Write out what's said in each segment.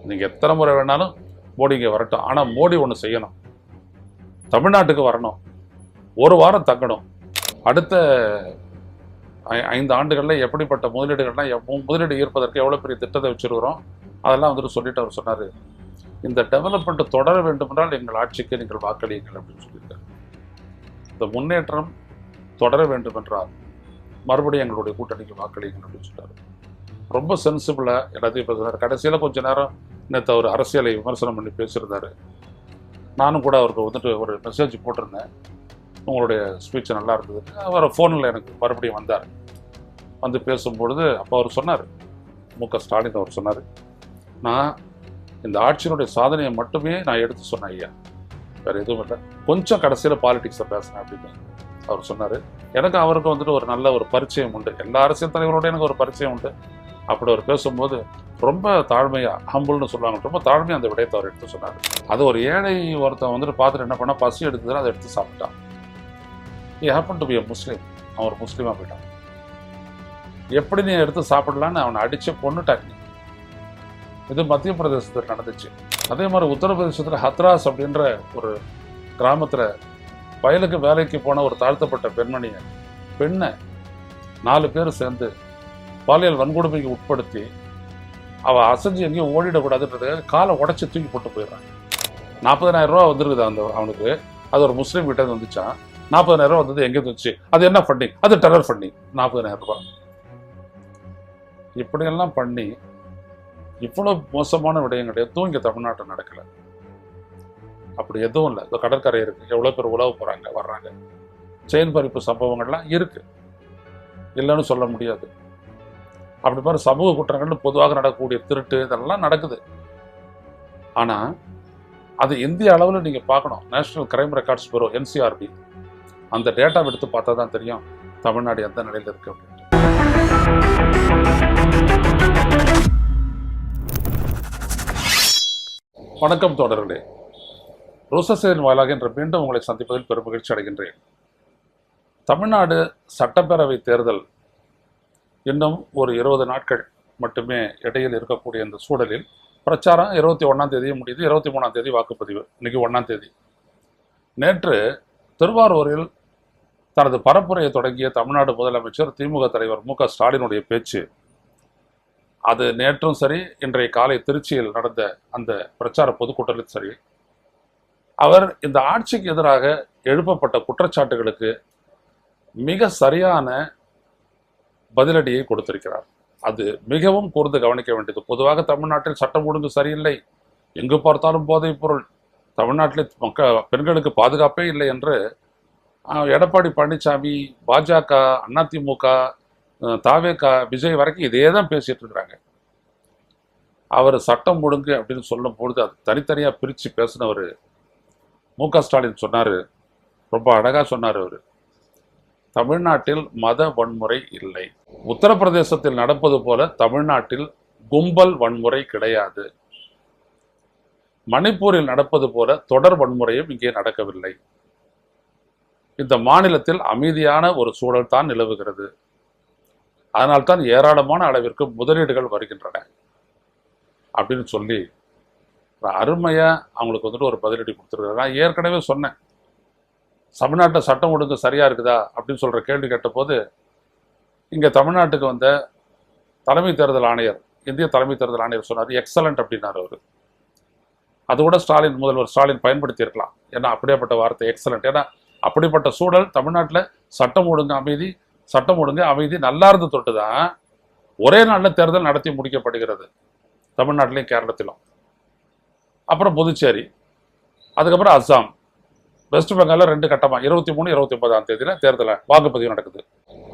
நீங்கள் எத்தனை முறை வேணாலும் மோடி இங்கே வரட்டும், ஆனால் மோடி ஒன்று செய்யணும், தமிழ்நாட்டுக்கு வரணும், ஒரு வாரம் தங்கணும், அடுத்த 5 ஆண்டுகளில் எப்படிப்பட்ட முதலீடு ஈர்ப்பதற்கு எவ்வளோ பெரிய திட்டத்தை வச்சுருக்கிறோம் அதெல்லாம் வந்துட்டு சொல்லிட்டு அவர் சொன்னார். இந்த டெவலப்மெண்ட் தொடர வேண்டுமென்றால் எங்கள் ஆட்சிக்கு நீங்கள் வாக்களியுங்கள் அப்படின்னு சொல்லியிருக்காரு. இந்த முன்னேற்றம் தொடர வேண்டுமென்றால் மறுபடியும் எங்களுடைய கூட்டணிக்கு வாக்களியுங்கள் அப்படின்னு சொன்னார். ரொம்ப சென்சிபிளாக எல்லாத்தையும் பேசுகிறார். கடைசியில் கொஞ்சம் நேரம் நேற்று அவர் அரசியலை விமர்சனம் பண்ணி பேசியிருந்தார். நானும் கூட அவருக்கு வந்துட்டு ஒரு மெசேஜ் போட்டிருந்தேன், உங்களுடைய ஸ்பீச் நல்லா இருந்தது. அவர் ஃபோனில் எனக்கு மறுபடியும் வந்தார். வந்து பேசும்பொழுது அப்போ அவர் சொன்னார், மு.க. ஸ்டாலின் அவர் சொன்னார், நான் இந்த ஆட்சியினுடைய சாதனையை மட்டுமே நான் எடுத்து சொன்னேன் ஐயா, வேறு எதுவும் இல்லை, கொஞ்சம் கடைசியில் பாலிடிக்ஸை பேசினேன் அப்படின்னு அவர் சொன்னார். எனக்கு அவருக்கு வந்துட்டு ஒரு நல்ல ஒரு பரிச்சயம் உண்டு, எல்லா அரசியல் தலைவரோட எனக்கு ஒரு பரிச்சயம் உண்டு. அப்படி அவர் பேசும்போது ரொம்ப தாழ்மையாக, ஹம்புல்னு சொல்லுவாங்க, ரொம்ப தாழ்மையாக அந்த விடயத்தை அவர் எடுத்து சொன்னார். அது ஒரு ஏழை ஒருத்தன் வந்துட்டு பார்த்துட்டு என்ன பண்ணால், பசி எடுத்ததில் அதை எடுத்து சாப்பிட்டான். He happen to be a Muslim. அவன் ஒரு முஸ்லீமாக போயிட்டான். எப்படி நீ எடுத்து சாப்பிடலான்னு அவனை அடித்து கொன்னுட்டாங்க. இது மத்திய பிரதேசத்தில் நடந்துச்சு. அதே மாதிரி உத்தரப்பிரதேசத்தில் ஹத்ராஸ் அப்படின்ற ஒரு கிராமத்தில் வயலுக்கு வேலைக்கு போன ஒரு தாழ்த்தப்பட்ட பெண்ணை 4 பேர் சேர்ந்து பாலியல் வன்கொடுமைக்கு உட்படுத்தி அவள் அசைஞ்சு எங்கேயும் ஓடிடக்கூடாதுன்றதுக்காக காலை உடச்சி தூக்கி போட்டு போயிடுறாங்க. 40,000 ரூபா வந்துருக்குது அவனுக்கு. அது ஒரு முஸ்லீம் கிட்ட வந்துச்சான். 40,000 ரூபா வந்தது எங்கே வந்துச்சு? அது என்ன ஃபண்டிங்? அது டெரர் ஃபண்டிங். 40,000 ரூபா இப்படியெல்லாம் பண்ணி இவ்வளோ மோசமான விடயங்கள் எதுவும் இங்கே தமிழ்நாட்டில் நடக்கலை. அப்படி எதுவும் இல்லை. இந்த கடற்கரை இருக்குது, எவ்வளோ பேர் உழவு போகிறாங்க வர்றாங்க, செயின் பறிப்பு சம்பவங்கள்லாம் இருக்குது, இல்லைன்னு சொல்ல முடியாது. அப்படி மாதிரி சமூக குற்றங்கள்னு பொதுவாக நடக்கக்கூடிய திருட்டு இதெல்லாம் நடக்குது. ஆனால் அது இந்திய அளவில் நீங்கள் பார்க்கணும். National crime records bureau, NCRB, அந்த டேட்டா எடுத்து பார்த்தா தான் தெரியும் தமிழ்நாடு எந்த நிலையில் இருக்கு அப்படின்ட்டு. வணக்கம் தோழர்களே, ரோசஸின் வாயிலாக என்ற மீண்டும் உங்களை சந்திப்பதில் பெரும் மகிழ்ச்சி அடைகின்றேன். தமிழ்நாடு சட்டப்பேரவை தேர்தல் இன்னும் ஒரு 20 நாட்கள் மட்டுமே இடையில் இருக்கக்கூடிய இந்த சூழலில் பிரச்சாரம் 21ஆம் தேதியும் முடியுது. 23ஆம் தேதி வாக்குப்பதிவு. இன்னைக்கு 1ஆம் தேதி. நேற்று திருவாரூரில் தனது பரப்புரையை தொடங்கிய தமிழ்நாடு முதலமைச்சர் திமுக தலைவர் மு.க. ஸ்டாலினுடைய பேச்சு, அது நேற்றும் சரி, இன்றைய காலை திருச்சியில் நடந்த அந்த பிரச்சார பொதுக்கூட்டத்திலும் சரி, அவர் இந்த ஆட்சிக்கு எதிராக எழுப்பப்பட்ட குற்றச்சாட்டுகளுக்கு மிக சரியான பதிலடியை கொடுத்திருக்கிறார். அது மிகவும் கூர்ந்து கவனிக்க வேண்டியது. பொதுவாக தமிழ்நாட்டில் சட்டம் ஒழுங்கு சரியில்லை, எங்கு பார்த்தாலும் போதைப் பொருள், தமிழ்நாட்டில் பெண்களுக்கு பாதுகாப்பே இல்லை என்று எடப்பாடி பழனிசாமி, பாஜக, அதிமுக, தாவேக, விஜய் வரைக்கும் இதே தான் பேசிட்டு இருக்கிறாங்க. அவர் சட்டம் ஒழுங்கு அப்படின்னு சொல்லும் பொழுது அது தனித்தனியாக பிரித்து பேசினவர் மு.க. ஸ்டாலின் சொன்னார், ரொம்ப அழகாக சொன்னார் அவர், தமிழ்நாட்டில் மத வன்முறை இல்லை, உத்தரப்பிரதேசத்தில் நடப்பது போல தமிழ்நாட்டில் கும்பல் வன்முறை கிடையாது, மணிப்பூரில் நடப்பது போல தொடர் வன்முறையும் இங்கே நடக்கவில்லை, இந்த மாநிலத்தில் அமைதியான ஒரு சூழல் தான் நிலவுகிறது, அதனால்தான் ஏராளமான அளவிற்கு முதலீடுகள் வருகின்றன அப்படின்னு சொல்லி அருமையா அவங்களுக்கு வந்துட்டு ஒரு பதிலடி கொடுத்துருக்காரு. நான் ஏற்கனவே சொன்னேன், தமிழ்நாட்டில் சட்டம் ஒழுங்கு சரியா இருக்குதா அப்படின்னு சொல்ற கேள்வி கேட்டபோது, இங்க தமிழ்நாட்டுக்கு வந்த தலைமை தேர்தல் ஆணையர், இந்திய தலைமை தேர்தல் ஆணையர் சொன்னார் எக்ஸலண்ட் அப்படின்னாரு அவரு. அது கூட முதல்வர் ஸ்டாலின் பயன்படுத்தி இருக்கலாம். ஏன்னா அப்படியேப்பட்ட வார்த்தை எக்ஸலண்ட். ஏன்னா அப்படிப்பட்ட சூழல் தமிழ்நாட்டில் சட்டம் ஒழுங்கு அமைதி நல்லா இருந்து தொட்டுதான் ஒரே நாளில் தேர்தல் நடத்தி முடிக்கப்படுகிறது, தமிழ்நாட்டிலையும் கேரளத்திலும். அப்புறம் புதுச்சேரி, அதுக்கப்புறம் அஸ்ஸாம், வெஸ்ட் பெங்காலில் 2 கட்டமாக 23, 29ஆம் தேதியில் தேர்தல் வாக்குப்பதிவு நடக்குது.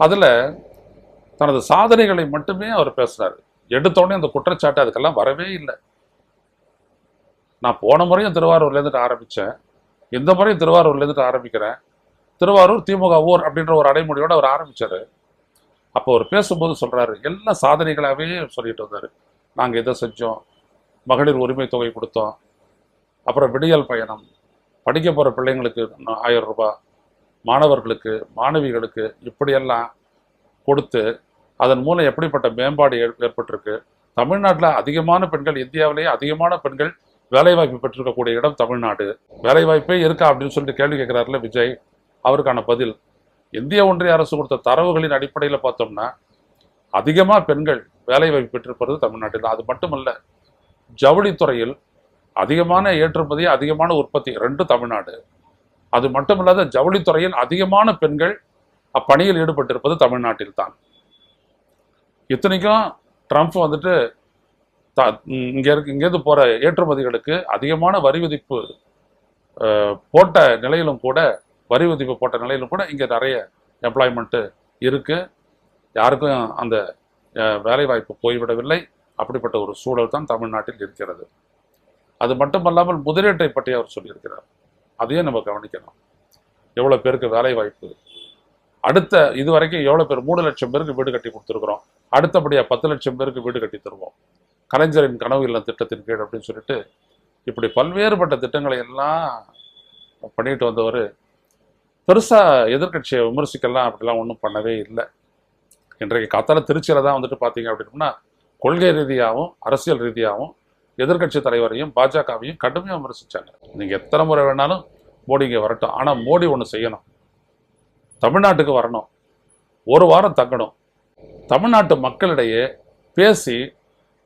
அதில் தனது சாதனைகளை மட்டுமே அவர் பேசுறாரு. எடுத்தோடனே அந்த குற்றச்சாட்டு அதுக்கெல்லாம் வரவே இல்லை. நான் போன முறையும் திருவாரூர்லேருந்துட்டு ஆரம்பித்தேன், இந்த முறையும் திருவாரூர்லேருந்துட்டு ஆரம்பிக்கிறேன். திருவாரூர் திமுக ஊர் அப்படின்ற ஒரு அடைமொழியோடு அவர் ஆரம்பித்தார். அப்போ அவர் பேசும்போது சொல்கிறாரு, எல்லா சாதனைகளாகவே சொல்லிட்டு வந்தார். நாங்கள் இதை செஞ்சோம், மகளிர் உரிமை தொகை கொடுத்தோம், அப்புறம் விடியல் பயணம், படிக்க போகிற பிள்ளைங்களுக்கு 1000 ரூபாய், மாணவர்களுக்கு மாணவிகளுக்கு இப்படியெல்லாம் கொடுத்து அதன் மூலம் எப்படிப்பட்ட மேம்பாடு ஏற்பட்டிருக்கு, தமிழ்நாட்டில் அதிகமான பெண்கள், இந்தியாவிலேயே அதிகமான பெண்கள் வேலைவாய்ப்பு பெற்றிருக்கக்கூடிய இடம் தமிழ்நாடு. வேலைவாய்ப்பே இருக்கா அப்படின்னு சொல்லிட்டு கேள்வி கேட்கிறாருல விஜய், அவருக்கான பதில், இந்திய ஒன்றிய அரசு கொடுத்த தரவுகளின் அடிப்படையில் பார்த்தோம்னா அதிகமாக பெண்கள் வேலைவாய்ப்பு பெற்றிருப்பது தமிழ்நாட்டில். அது மட்டுமல்ல, ஜவுளித்துறையில் அதிகமான ஏற்றுமதி, அதிகமான உற்பத்தி ரெண்டு தமிழ்நாடு. அது மட்டுமல்லாத ஜவுளித்துறையில் அதிகமான பெண்கள் அப்பணியில் ஈடுபட்டிருப்பது தமிழ்நாட்டில் தான். இத்தனைக்கும் ட்ரம்ப் வந்துட்டு இங்கேருந்து போற ஏற்றுமதிகளுக்கு அதிகமான வரி விதிப்பு போட்ட நிலையிலும் கூட, வரி விதிப்பு போட்ட நிலையிலும் கூட இங்கே நிறைய எம்ப்ளாய்மெண்ட்டு இருக்கு. யாருக்கும் அந்த வேலை வாய்ப்பு போய்விடவில்லை. அப்படிப்பட்ட ஒரு சூழல் தான் தமிழ்நாட்டில் இருக்கிறது. அது மட்டுமல்லாமல் முதலீட்டை பற்றி அவர் சொல்லியிருக்கிறார். அதையும் நம்ம கவனிக்கணும். எவ்வளோ பேருக்கு வேலை வாய்ப்பு, அடுத்த இதுவரைக்கும் எவ்வளோ பேர், 3 லட்சம் பேருக்கு வீடு கட்டி கொடுத்துருக்குறோம், அடுத்தபடியாக 10 லட்சம் பேருக்கு வீடு கட்டி தருவோம் கலைஞரின் கனவு இல்லம் திட்டத்தின் கீழ் அப்படின்னு சொல்லிட்டு இப்படி பல்வேறுபட்ட திட்டங்களை எல்லாம் பண்ணிட்டு வந்தவர் பெருசாக எதிர்கட்சியை விமர்சிக்கலாம் அப்படிலாம் ஒன்றும் பண்ணவே இல்லை. இன்றைக்கு காத்தால திருச்சியில் தான் வந்துட்டு பார்த்தீங்க அப்படின்னா கொள்கை ரீதியாகவும் அரசியல் ரீதியாகவும் எதிர்கட்சி தலைவரையும் பாஜகவையும் கடுமையாக விமர்சிச்சாங்க. நீங்கள் எத்தனை முறை வேணாலும் மோடி இங்கே வரட்டும், ஆனால் மோடி ஒன்று செய்யணும், தமிழ்நாட்டுக்கு வரணும், ஒரு வாரம் தங்கணும், தமிழ்நாட்டு மக்களிடையே பேசி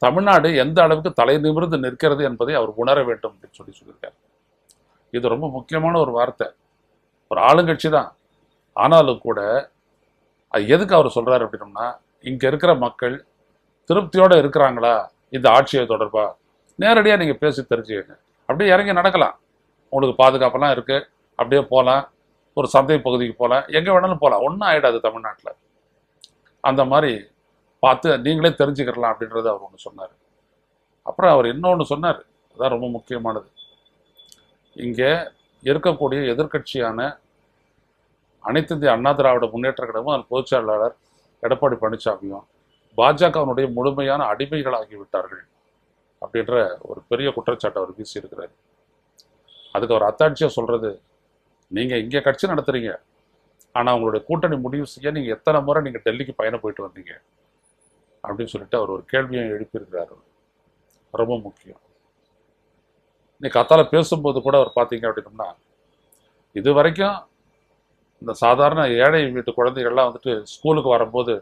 தமிழ்நாடு எந்த அளவுக்கு தலை நிமிர்ந்து நிற்கிறது என்பதை அவர் உணர வேண்டும் அப்படின்னு சொல்லியிருக்கார். இது ரொம்ப முக்கியமான ஒரு வார்த்தை. ஒரு ஆளுங்கட்சி தான், ஆனாலும் கூட அது எதுக்கு அவர் சொல்றாரு அப்படின்னோம்னா, இங்க இருக்கிற மக்கள் திருப்தியோட இருக்கிறாங்களா இந்த ஆட்சியை தொடர்பா, நேரடியாக நீங்க பேசி தெரிஞ்சுக்கங்க. அப்படியே இறங்கி நடக்கலாம், உங்களுக்கு பாதுகாப்பெல்லாம் இருக்கு, அப்படியே போகலாம், ஒரு சந்தை பகுதிக்கு போகலாம், எங்கே வேணாலும் போகலாம், ஒன்றும் ஆகிடாது தமிழ்நாட்டில். அந்த மாதிரி பார்த்து நீங்களே தெரிஞ்சுக்கலாம் அப்படின்றத அவர் ஒன்று சொன்னார். அப்புறம் அவர் இன்னொன்று சொன்னார், அதுதான் ரொம்ப முக்கியமானது. இங்கே இருக்கக்கூடிய எதிர்கட்சியான அனைத்து இந்திய அண்ணா திராவிட முன்னேற்ற கழகமும் அதன் பொதுச் செயலாளர் எடப்பாடி பழனிசாமியும் பாஜகவினுடைய முழுமையான அடிமைகளாகிவிட்டார்கள் அப்படின்ற ஒரு பெரிய குற்றச்சாட்டை அவர் வீசியிருக்கிறார். அதுக்கு அவர் அத்தாட்சியாக சொல்றது, நீங்கள் இங்கே கட்சி நடத்துறீங்க, ஆனால் உங்களுடைய கூட்டணி முடிவு செய்ய நீங்கள் எத்தனை முறை நீங்கள் டெல்லிக்கு பயணம் போயிட்டு வந்தீங்க அப்படின்னு சொல்லிட்டு அவர் ஒரு கேள்வியை எழுப்பியிருக்கிறார். ரொம்ப முக்கியம். இன்னைக்கு காத்தால பேசும்போது கூட அவர் பார்த்தீங்க அப்படின்னோம்னா, இது வரைக்கும் இந்த சாதாரண ஏழை வீட்டு குழந்தைகள்லாம் வந்துட்டு ஸ்கூலுக்கு வரும்போது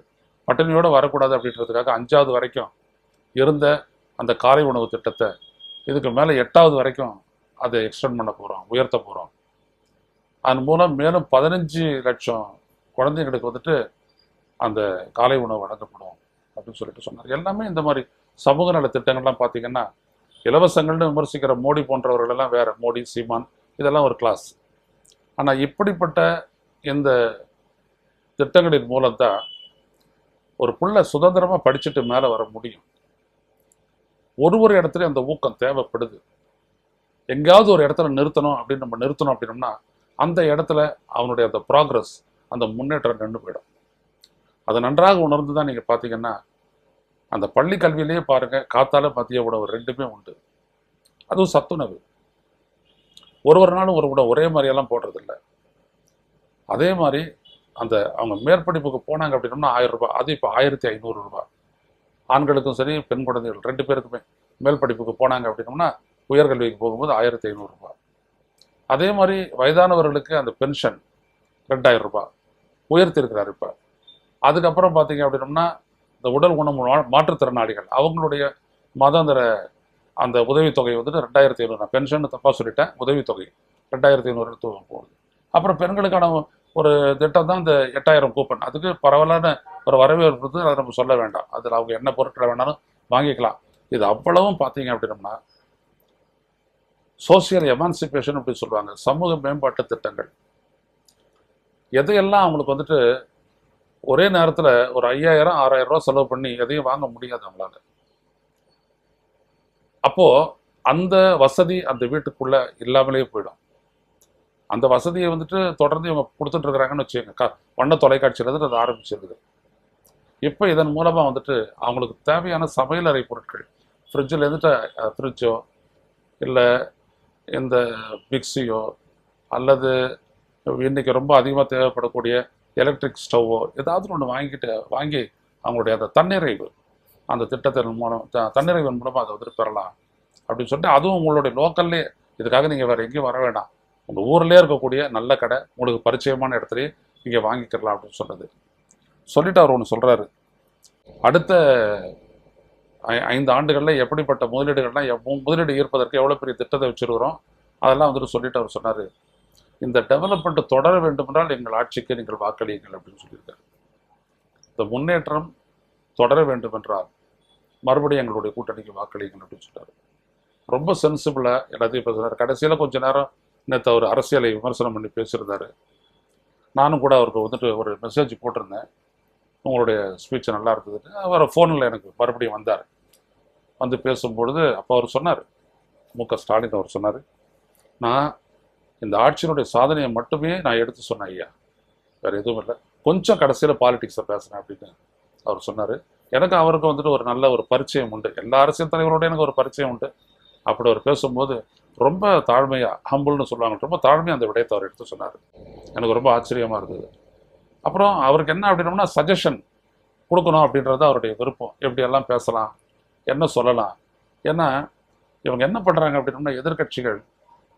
பட்டினியோடு வரக்கூடாது அப்படின்றதுக்காக 5வது வரைக்கும் இருந்த அந்த காலை உணவு திட்டத்தை இதுக்கு மேலே 8வது வரைக்கும் அதை எக்ஸ்டெண்ட் பண்ண போகிறோம், உயர்த்த போகிறோம். அதன் மூலம் மேலும் 15 லட்சம் குழந்தைங்களுக்கு வந்துட்டு அந்த காலை உணவு வழங்கப்படும் அப்படின்னு சொல்லிட்டு சொன்னார். எல்லாமே இந்த மாதிரி சமூக நல திட்டங்கள்லாம் பார்த்தீங்கன்னா, இலவசங்கள்னு விமர்சிக்கிற மோடி போன்றவர்களெல்லாம் வேற, மோடி சீமான் இதெல்லாம் ஒரு கிளாஸ். ஆனால் இப்படிப்பட்ட இந்த திட்டங்களின் மூலம்தான் ஒரு புள்ள சுதந்திரமாக படிச்சுட்டு மேலே வர முடியும். ஒரு இடத்துல அந்த ஊக்கம் தேவைப்படுது. எங்கேயாவது ஒரு இடத்துல நிறுத்தணும் அப்படின்னு நம்ம நிறுத்தணும் அப்படின்னோம்னா அந்த இடத்துல அவனுடைய அந்த ப்ராக்ரஸ், அந்த முன்னேற்றம் நின்று போயிடும். அதை நன்றாக உணர்ந்து தான் நீங்கள் பார்த்தீங்கன்னா, அந்த பள்ளி கல்வியிலேயே பாருங்க, காத்தால மதிய உணவு ரெண்டுமே உண்டு. அதுவும் சத்துணவு. ஒரு நாளும் ஒரு உணவு ஒரே மாதிரியெல்லாம் போடுறதில்லை. அதே மாதிரி அந்த அவங்க மேற்படிப்புக்கு போனாங்க அப்படின்னோம்னா 1000 ரூபாய், அது இப்போ 1500 ரூபாய். ஆண்களுக்கும் சரி பெண் குழந்தைகள் 2 பேருக்குமே மேல் படிப்புக்கு போனாங்க அப்படின்னோம்னா உயர்கல்விக்கு போகும்போது 1500 ரூபாய். அதே மாதிரி வயதானவர்களுக்கு அந்த பென்ஷன் 2000 ரூபாய் உயர்த்திருக்கிறார் இப்போ. அதுக்கப்புறம் பார்த்தீங்க அப்படின்னோம்னா இந்த உடல் ஊனம் மாற்றுத்திறனாளிகள் அவங்களுடைய மாதாந்திர அந்த உதவித்தொகை வந்துட்டு 2500. நான் பென்ஷன் தப்பாக சொல்லிட்டேன், உதவித்தொகை 2500 போகுது. அப்புறம் பெண்களுக்கான ஒரு திட்டம் தான் இந்த 8000 கூப்பன். அதுக்கு பரவலான ஒரு வரவேற்பு, அதை நம்ம சொல்ல வேண்டாம். அதில் அவங்க என்ன பொருட்களை வேணாலும் வாங்கிக்கலாம். இது அவ்வளவும் பார்த்தீங்க அப்படின்னோம்னா சோசியல் எமான்சிபேஷன் அப்படி சொல்லுவாங்க, சமூக மேம்பாட்டு திட்டங்கள். எதையெல்லாம் அவங்களுக்கு வந்துட்டு ஒரே நேரத்தில் ஒரு 5000 6000 ரூபா செலவு பண்ணி எதையும் வாங்க முடியாது அவங்களால. அப்போ அந்த வசதி அந்த வீட்டுக்குள்ள இல்லாமலே போயிடும். அந்த வசதியை வந்துட்டு தொடர்ந்து இவங்க கொடுத்துட்டு இருக்கிறாங்கன்னு வச்சுக்கோங்க. வண்ண தொலைக்காட்சியிலேருந்து அது ஆரம்பிச்சிருக்குது. இப்போ இதன் மூலமாக வந்துட்டு அவங்களுக்கு தேவையான சமையலறை பொருட்கள், ஃப்ரிட்ஜில் இருந்துட்டு ஃப்ரிட்ஜோ இல்லை இந்த மிக்சியோ அல்லது இன்னைக்கு ரொம்ப அதிகமாக தேவைப்படக்கூடிய எலக்ட்ரிக் ஸ்டவ்வோ ஏதாவது ஒன்று வாங்கி அவங்களுடைய அந்த தன்னிறைவு அந்த திட்டத்தின் மூலம் தன்னிறைவின் மூலமாக அதை வந்துட்டு பெறலாம் அப்படின்னு சொல்லிட்டு, அதுவும் உங்களுடைய லோக்கல்லே, இதுக்காக நீங்கள் வேறு எங்கேயும் வர வேண்டாம், உங்கள் ஊர்லேயே இருக்கக்கூடிய நல்ல கடை, உங்களுக்கு பரிச்சயமான இடத்துலையே நீங்கள் வாங்கிக்கலாம் அப்படின்னு சொன்னது. சொல்லிட்டு அவர் ஒன்று சொல்கிறாரு, அடுத்த 5 ஆண்டுகளில் எப்படிப்பட்ட முதலீடு ஈர்ப்பதற்கு எவ்வளோ பெரிய திட்டத்தை வச்சுருக்கிறோம் அதெல்லாம் வந்துட்டு சொல்லிட்டு அவர் சொன்னார், இந்த டெவலப்மெண்ட் தொடர வேண்டுமென்றால் எங்கள் ஆட்சிக்கு நீங்கள் வாக்களியுங்கள் அப்படின்னு சொல்லியிருக்காரு. இந்த முன்னேற்றம் தொடர வேண்டுமென்றால் மறுபடியும் எங்களுடைய கூட்டணிக்கு வாக்களியுங்கள் அப்படின்னு சொல்லிட்டாரு. ரொம்ப சென்சிபிளாக எல்லாத்தையும் பேசுகிறார். கடைசியில் கொஞ்ச நேரம் நேற்று அவர் அரசியலை விமர்சனம் பண்ணி பேசியிருந்தார். நானும் கூட அவருக்கு வந்துட்டு ஒரு மெசேஜ் போட்டிருந்தேன், உங்களுடைய ஸ்பீச் நல்லா இருந்ததுன்னு. அவர் ஃபோனில் எனக்கு மறுபடியும் வந்தார். வந்து பேசும்பொழுது அப்போ அவர் சொன்னார், மு.க. ஸ்டாலின் அவர் சொன்னார், நான் இந்த ஆட்சியினுடைய சாதனையை மட்டுமே நான் எடுத்து சொன்னேன் ஐயா, வேறு எதுவும் இல்லை, கொஞ்சம் கடைசியில் பாலிடிக்ஸை பேசுகிறேன் அப்படின்னு அவர் சொன்னார். எனக்கு அவருக்கு வந்துட்டு ஒரு நல்ல ஒரு பரிச்சயம் உண்டு, எல்லா அரசியல் தலைவரோட எனக்கு ஒரு பரிச்சயம் உண்டு. அப்படி அவர் பேசும்போது ரொம்ப தாழ்மையாக, ஹம்புல்னு சொல்லுவாங்க, ரொம்ப தாழ்மையாக அந்த விடயத்தை அவர் எடுத்து சொன்னார். எனக்கு ரொம்ப ஆச்சரியமாக இருந்தது. அப்புறம் அவருக்கு என்ன அப்படின்னோம்னா, சஜஷன் கொடுக்கணும் அப்படின்றது அவருடைய விருப்பம், எப்படியெல்லாம் பேசலாம், என்ன சொல்லலாம். ஏன்னா இவங்க என்ன பண்ணுறாங்க அப்படின்னோம்னா, எதிர்கட்சிகள்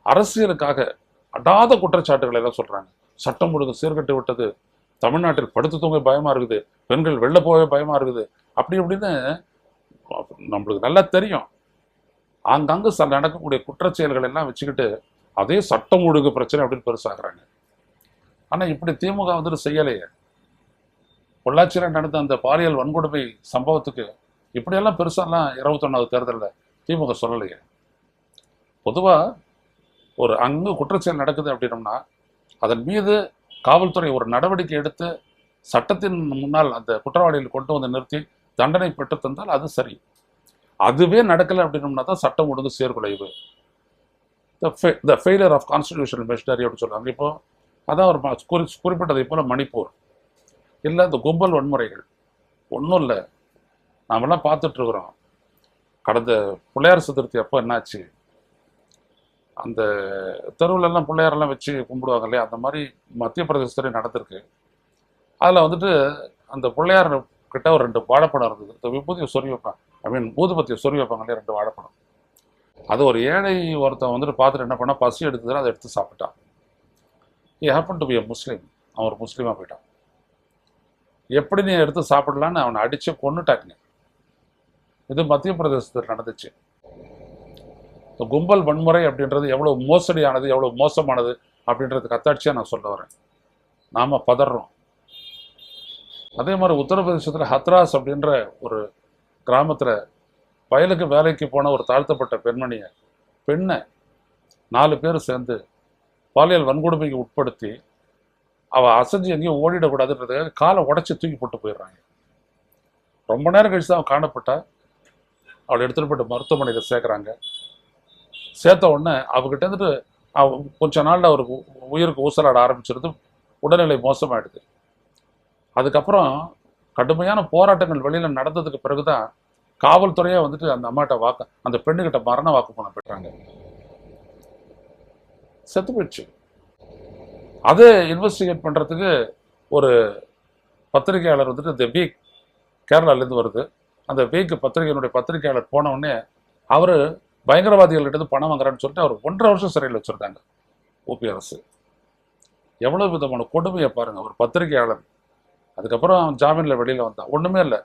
அரசியலுக்காக அடாத குற்றச்சாட்டுகளை எல்லாம் சொல்கிறாங்க. சட்டம் ஒழுங்கு சீர்கட்டு விட்டது, தமிழ்நாட்டில் படுத்து தூங்க பயமாக இருக்குது, பெண்கள் வெளில போகவே பயமாக இருக்குது, அப்படி இப்படின்னு நம்மளுக்கு நல்லா தெரியும். ஆங்காங்கு நடக்கக்கூடிய குற்றச்செயல்கள் எல்லாம் வச்சுக்கிட்டு அதே சட்டம் ஒழுங்கு பிரச்சனை அப்படின்னு பெருசாகிறாங்க. ஆனால் இப்படி திமுக வந்துட்டு செய்யலையே. பொள்ளாச்சியில் நடந்த அந்த பாலியல் வன்கொடுமை சம்பவத்துக்கு இப்படியெல்லாம் பெருசாலாம் 21வது தேர்தலில் திமுக சொல்லலையே. பொதுவாக ஒரு அங்கு குற்றச்செயல் நடக்குது அப்படின்னோம்னா அதன் மீது காவல்துறை ஒரு நடவடிக்கை எடுத்து சட்டத்தின் முன்னால் அந்த குற்றவாளிகள் கொண்டு வந்து நிறுத்தி தண்டனை பெற்று தந்தால் அது சரி. அதுவே நடக்கலை அப்படின்னோம்னா தான் சட்டம் ஒழுங்கு சீர்குலைவு, the failure of constitutional machinery அப்படின்னு சொல்லுவாங்க. இப்போ அதான் ஒரு குறிப்பிட்டதை போல் மணிப்பூர் இல்லை இந்த கும்பல் வன்முறைகள் ஒன்றும் இல்லை, நாமெல்லாம் பார்த்துட்ருக்குறோம். கடந்த பிள்ளையார் சதுர்த்தி அப்போ என்னாச்சு, அந்த தெருவிலெல்லாம் பிள்ளையாரெல்லாம் வச்சு கும்பிடுவாங்க இல்லையா, அந்த மாதிரி மத்திய பிரதேசத்துலேயும் நடந்திருக்கு. அதில் வந்துட்டு அந்த பிள்ளையார் கிட்ட ஒரு 2 வாழைப்படம் இருந்தது. இந்த விபூதியை சொறி வைப்பாங்க, ஊதுபத்தியை சொறி வைப்பாங்க இல்லையா, 2 வாழைப்படம். அது ஒரு ஏழை ஒருத்தன் வந்துட்டு பார்த்துட்டு என்ன பண்ணால், பசி எடுத்ததில் அதை எடுத்து சாப்பிட்டான். He happen to be a Muslim, அவன் ஒரு முஸ்லீமாக போயிட்டான். எப்படி நீ எடுத்து சாப்பிடலான்னு அவனை அடித்து கொன்னுட்டாங்க. இது மத்திய பிரதேசத்தில் நடந்துச்சு. இந்த கும்பல் வன்முறை அப்படின்றது எவ்வளோ மோசடியானது, எவ்வளோ மோசமானது அப்படின்றது கத்தாட்சியாக நான் சொல்ல வரேன். நாம் பதறோம். அதே மாதிரி உத்தரப்பிரதேசத்தில் ஹத்ராஸ் அப்படின்ற ஒரு கிராமத்தில் வயலுக்கு வேலைக்கு போன ஒரு தாழ்த்தப்பட்ட பெண்ணை 4 பேர் சேர்ந்து பாலியல் வன்கொடுமைக்கு உட்படுத்தி அவள் அசைஞ்சு எங்கேயும் ஓடிடக்கூடாதுன்றதுக்காக காலை உடச்சி தூக்கி போட்டு போயிடுறாங்க. ரொம்ப நேரம் கழிச்சு தான் அவன் காணப்பட்டா. அவளை எடுத்துகிட்டு போய்ட்டு மருத்துவமனையில் சேர்க்குறாங்க. சேர்த்த உடனே அவகிட்ட இருந்துட்டு கொஞ்ச நாளில் அவருக்கு உயிருக்கு ஊசலாட ஆரம்பிச்சிருந்து உடல்நிலை மோசமாயிடுது. அதுக்கப்புறம் கடுமையான போராட்டங்கள் வெளியில் நடந்ததுக்கு பிறகுதான் காவல்துறையே வந்துட்டு அந்த அம்மாட்ட அந்த பெண்ணுகிட்ட மரண வாக்குமூலம் பெற்றாங்க. செத்து போயிடுச்சு. அதை இன்வெஸ்டிகேட் பண்ணுறதுக்கு ஒரு பத்திரிகையாளர் வந்துட்டு தி வீக் கேரளாலேருந்து வருது. அந்த வீக் பத்திரிகையினுடைய பத்திரிகையாளர் போன உடனே அவர் பயங்கரவாதிகள்கிட்ட பணம் வாங்குறான்னு சொல்லிட்டு அவர் 1.5 வருஷம் சிறையில் வச்சுருந்தாங்க ஊபி அரசு. எவ்வளோ விதமான கொடுமையை பாருங்கள். ஒரு பத்திரிகையாளர் அதுக்கப்புறம் அவன் ஜாமீனில் வெளியில் வந்தான். ஒன்றுமே இல்லை,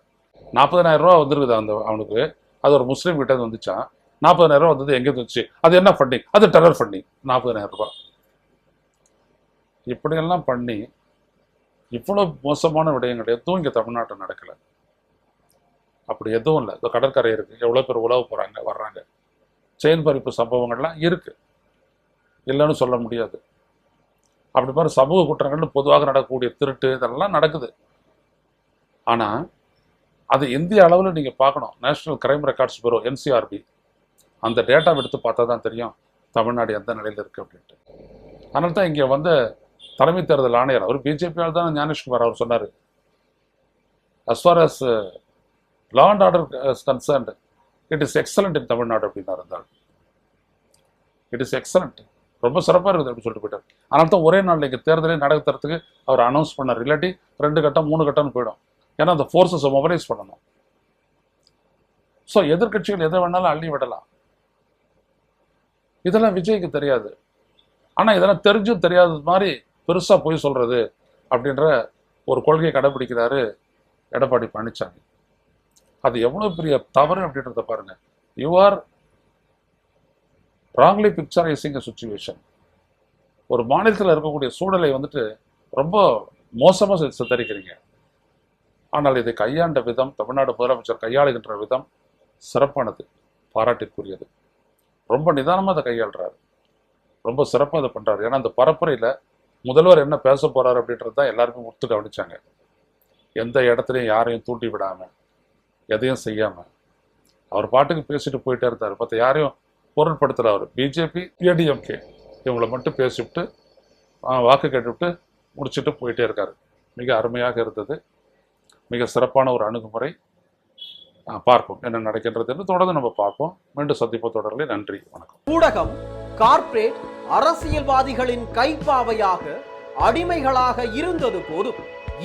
40,000 ரூபா வந்துருக்குது அவனுக்கு. அது ஒரு முஸ்லீம் கிட்ட வந்துச்சான். 40,000 ரூபா வந்தது எங்கே வந்துச்சு? அது என்ன ஃபண்டிங்? அது டெரர் ஃபண்டிங். 40,000 ரூபா இப்படியெல்லாம் பண்ணி இவ்வளோ மோசமான விடயங்கள் எதுவும் இங்கே தமிழ்நாட்டில் நடக்கலை. அப்படி எதுவும் இல்லை. இந்த கடற்கரை இருக்குது, எவ்வளோ பேர் உழவு போகிறாங்க வர்றாங்க. செயின் பறிப்பு சம்பவங்கள்லாம் இருக்குது, இல்லைன்னு சொல்ல முடியாது. அப்படி மாதிரி சமூக குற்றங்கள்னு பொதுவாக நடக்கக்கூடிய திருட்டு இதெல்லாம் நடக்குது. ஆனால் அது இந்திய அளவில் நீங்கள் பார்க்கணும். National crime records bureau NCRB அந்த டேட்டா எடுத்து பார்த்தா தான் தெரியும் தமிழ்நாடு எந்த நிலையில் இருக்குது அப்படின்ட்டு. அதனால தான் இங்கே வந்து தலைமை தேர்தல் ஆணையர் அவர் பிஜேபியால் தான் ஞானேஷ்குமார் அவர் சொன்னார், as far as law and order is concerned it is excellent in Tamil Nadu அப்படின்னாரு. இருந்தால் இட் இஸ் எக்ஸலண்ட், ரொம்ப சிறப்பாக இருக்குது அப்படின்னு சொல்லிட்டு போயிட்டார். அதனால தான் ஒரே நாளில் இங்கே தேர்தலே நடத்துறதுக்கு அவர் அனௌன்ஸ் பண்ணார். இல்லாட்டி 2 கட்டம் 3 கட்டம்னு போயிடும். ஏன்னா அந்த ஃபோர்ஸஸை மொபைலைஸ் பண்ணணும். ஸோ எதிர்க்கட்சிகள் எதை வேணாலும் அள்ளி விடலாம். இதெல்லாம் விஜய்க்கு தெரியாது. ஆனா இதெல்லாம் தெரிஞ்சும் தெரியாதது மாதிரி பெருசா போய் சொல்றது அப்படின்ற ஒரு கொள்கையை கடைபிடிக்கிறாரு எடப்பாடி பழனிசாமி. அது எவ்வளவு பெரிய தவறு அப்படின்றத பாருங்க. You are wrongly picturising a situation. ஒரு மாநிலத்தில் இருக்கக்கூடிய சூழலை வந்துட்டு ரொம்ப மோசமா சித்தரிக்கிறீங்க. ஆனால் இதை கையாண்ட விதம், தமிழ்நாடு முதலமைச்சர் கையாளுகின்ற விதம் சிறப்பானது, பாராட்டிற்குரியது. ரொம்ப நிதானமா அதை கையாளுறாரு, ரொம்ப சிறப்பாக அதை பண்றாரு. ஏன்னா அந்த பரப்புரையில முதல்வர் என்ன பேச போறாரு அப்படின்றது தான் எல்லாருமே ஒத்து கவனிச்சாங்க. எந்த இடத்துலையும் யாரையும் தூண்டி விடாம, எதையும் செய்யாம அவர் பாட்டுக்கு பேசிட்டு போயிட்டே இருந்தார். மற்ற யாரையும் பொருட்படுத்தல. அவர் பிஜேபி, ஏடிஎம்கே இவங்களை மட்டும் பேசிவிட்டு வாக்கு கேட்டுவிட்டு முடிச்சுட்டு போயிட்டே இருக்காரு. மிக அருமையாக இருந்தது, மிக சிறப்பான ஒரு அணுகுமுறை. பார்ப்போம் என்ன நடக்கின்றது என்று தொடர்ந்து நம்ம பார்ப்போம். மீண்டும் சந்திப்போம் தொடர்களே. நன்றி, வணக்கம். ஊடகம் கார்ப்பரேட் அரசியல்வாதிகளின் கைப்பாவையாக, அடிமைகளாக இருந்தது போதும்.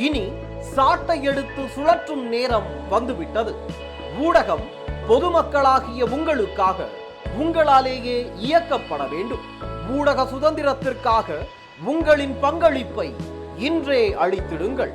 இனி சாட்டை எடுத்து சுழற்றும் நேரம் வந்துவிட்டது. ஊடகம் பொதுமக்களாகிய உங்களுக்காக, உங்களாலேயே இயக்கப்பட வேண்டும். ஊடக சுதந்திரத்திற்காக உங்களின் பங்களிப்பை இன்றே அளித்திடுங்கள்.